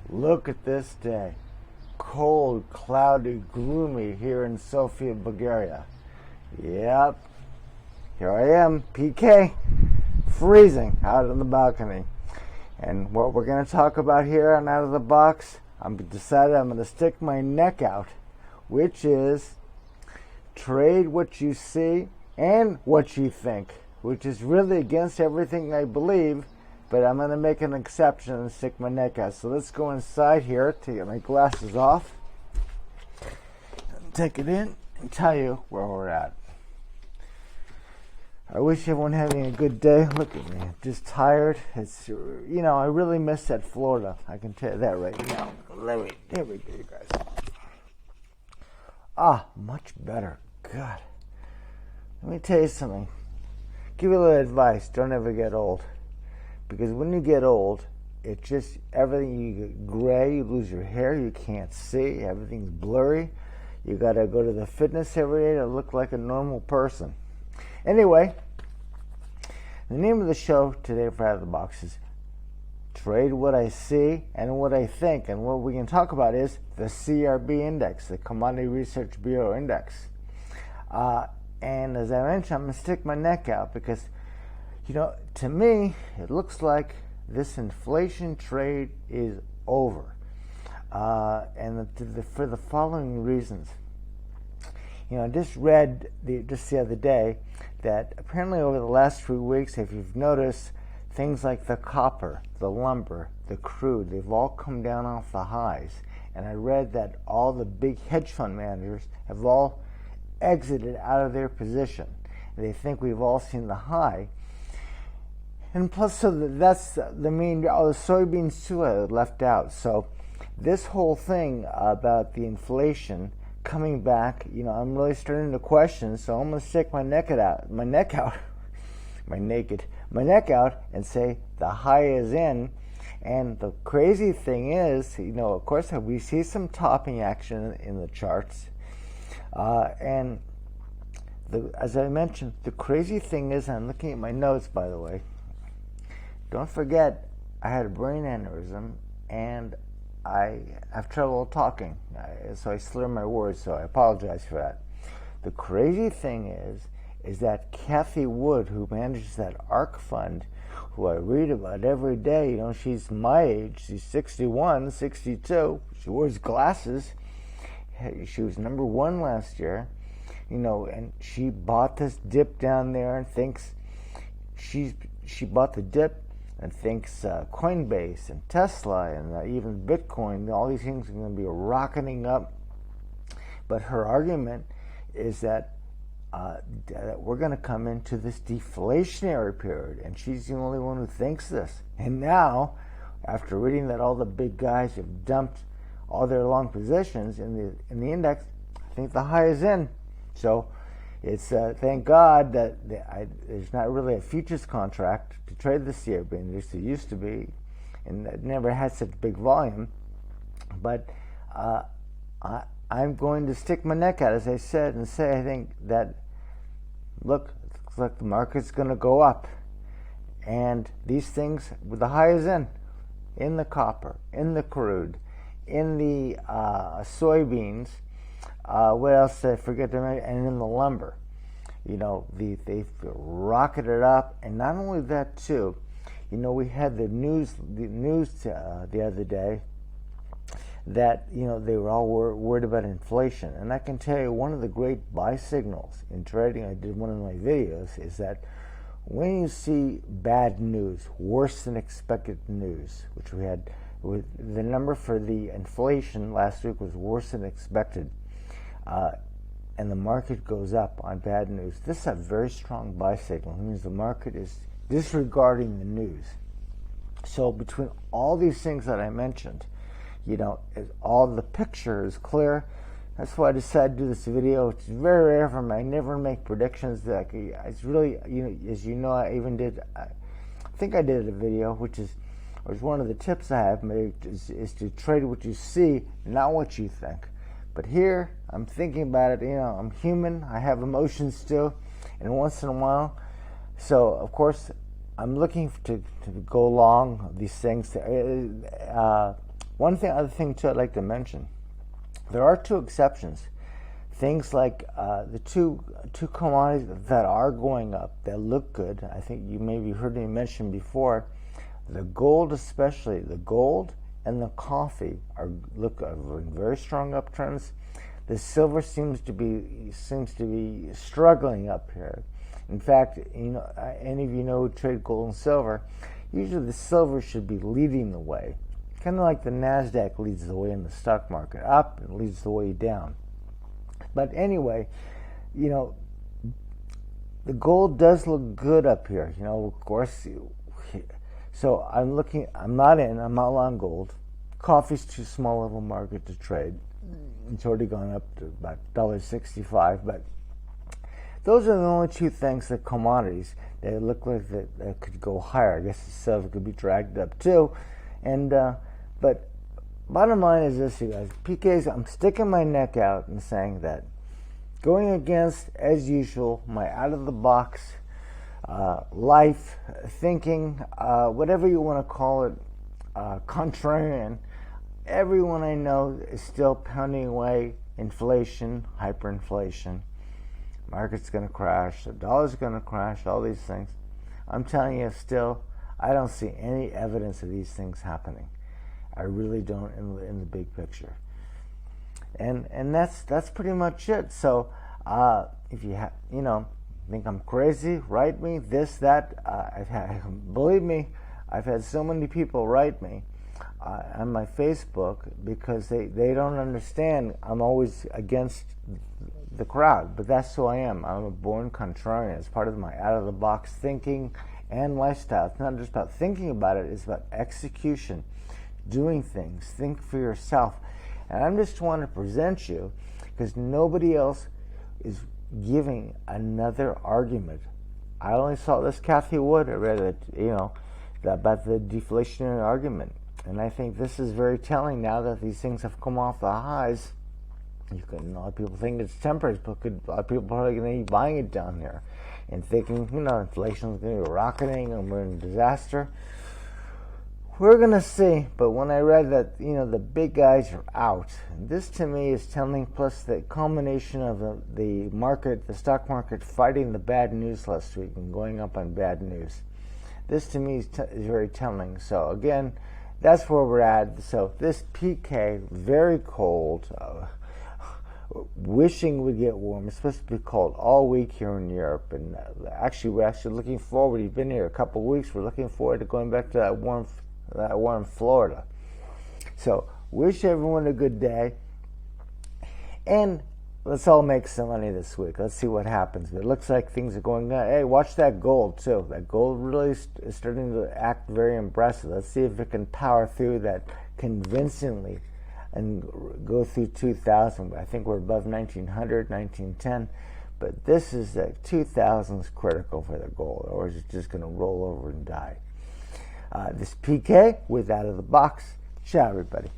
Look at this day. Cold, cloudy, gloomy here in Sofia, Bulgaria. Yep. Here I am, PK, freezing out on the balcony. And what we're going to talk about here on Out of the Box, I'm decided I'm going to stick my neck out, which is trade what you see and what you think, which is really against everything I believe, but I'm going to make an exception and stick my neck out. So let's go inside here to get my glasses off, take it in, and tell you where we're at. I wish everyone having a good day. Look at me, just tired. It's, I really miss that Florida. I can tell you that right now. There we go, you guys. Much better. God. Let me tell you something. Give you a little advice. Don't ever get old. Because when you get old, it's just everything, you get gray, you lose your hair, you can't see, everything's blurry. You got to go to the fitness every day to look like a normal person. Anyway, the name of the show today for Out of the Box is Trade What I See and What I Think. And what we can talk about is the CRB Index, the Commodity Research Bureau Index. And as I mentioned, I'm going to stick my neck out because, to me, it looks like this inflation trade is over. And for the following reasons. I just read just the other day that apparently over the last few weeks, if you've noticed, things like the copper, the lumber, the crude, they've all come down off the highs. And I read that all the big hedge fund managers have all exited out of their position. They think we've all seen the high. And plus, so that's the main, the soybeans too I left out. So this whole thing about the inflation coming back, I'm really starting to question. So I'm going to stick my neck out, and say the high is in. And the crazy thing is, of course, we see some topping action in the charts. And as I mentioned, the crazy thing is, I'm looking at my notes, by the way. Don't forget, I had a brain aneurysm, and I have trouble talking, so I slur my words, so I apologize for that. The crazy thing is that Kathy Wood, who manages that ARC fund, who I read about every day, she's my age, she's 61, 62, she wears glasses, she was number one last year, and she bought this dip down there and thinks she bought the dip and thinks Coinbase and Tesla and even Bitcoin, all these things are going to be rocketing up. But her argument is that we're going to come into this deflationary period, and she's the only one who thinks this. And now, after reading that all the big guys have dumped all their long positions in the index, I think the high is in. So it's thank God that there's not really a futures contract to trade the CRB Index. There used to be, and it never had such big volume. But I'm going to stick my neck out, as I said, and say I think that, look, it looks like the market's going to go up. And these things, with the high is in the copper, in the crude, in the soybeans, what else did I forget to mention? And in the lumber. They've rocketed up. And not only that, too, we had the news the other day that, they were all worried about inflation. And I can tell you one of the great buy signals in trading, I did one of my videos, is that when you see bad news, worse than expected news, which we had, the number for the inflation last week was worse than expected, and the market goes up on bad news. This is a very strong buy signal. It means the market is disregarding the news. So between all these things that I mentioned, all the picture is clear. That's why I decided to do this video. It's very rare for me. I never make predictions. It's really, as you know, I even did, I think I did a video, which is one of the tips I have made, is to trade what you see, not what you think. But here, I'm thinking about it. I'm human. I have emotions too, and once in a while. So, of course, I'm looking to go long these things. other thing too I'd like to mention. There are two exceptions. Things like the two commodities that are going up, that look good. I think you maybe heard me mention before. The gold, especially the gold and the coffee, are in very strong uptrends. The silver seems to be struggling up here. In fact, any of you know who trade gold and silver, usually the silver should be leading the way. Kind of like the NASDAQ leads the way in the stock market, up and leads the way down. But anyway, the gold does look good up here. Of course. So I'm not long gold. Coffee's too small of a market to trade. It's already gone up to about $1.65. But those are the only two things, the commodities, that look like that could go higher. I guess the silver could be dragged up too. And but bottom line is this, you guys. PKs, I'm sticking my neck out and saying that going against, as usual, my out-of-the-box life thinking, whatever you want to call it, contrarian. Everyone I know is still pounding away inflation, hyperinflation. Market's going to crash, the dollar's going to crash, all these things. I'm telling you, still, I don't see any evidence of these things happening. I really don't in the big picture. And that's pretty much it. So if you think I'm crazy, write me this, that. Believe me, I've had so many people write me on my Facebook because they don't understand. I'm always against the crowd, but that's who I am. I'm a born contrarian. It's part of my out-of-the-box thinking and lifestyle. It's not just about thinking about it, it's about execution, doing things. Think for yourself. And I'm just want to present you because nobody else is giving another argument. I only saw this Kathy Wood. I read it, about the deflationary argument. And I think this is very telling now that these things have come off the highs. A lot of people think it's temporary, but a lot of people are going to be buying it down there and thinking, inflation is going to be rocketing and we're in a disaster. We're going to see. But when I read that, the big guys are out, this to me is telling, plus the combination of the market, the stock market fighting the bad news last week and going up on bad news. This to me is very telling. So again, that's where we're at. So this PK, very cold. Wishing would get warm. It's supposed to be cold all week here in Europe, and we're actually looking forward. You've been here a couple of weeks. We're looking forward to going back to that warm Florida. So wish everyone a good day, and let's all make some money this week. Let's see what happens. But it looks like things are going on. Hey, watch that gold too. That gold really is starting to act very impressive. Let's see if it can power through that convincingly and go through 2000. I think we're above 1900, 1910, but this is 2000 is critical for the gold, or is it just going to roll over and die? This PK with Out of the Box. Ciao, everybody.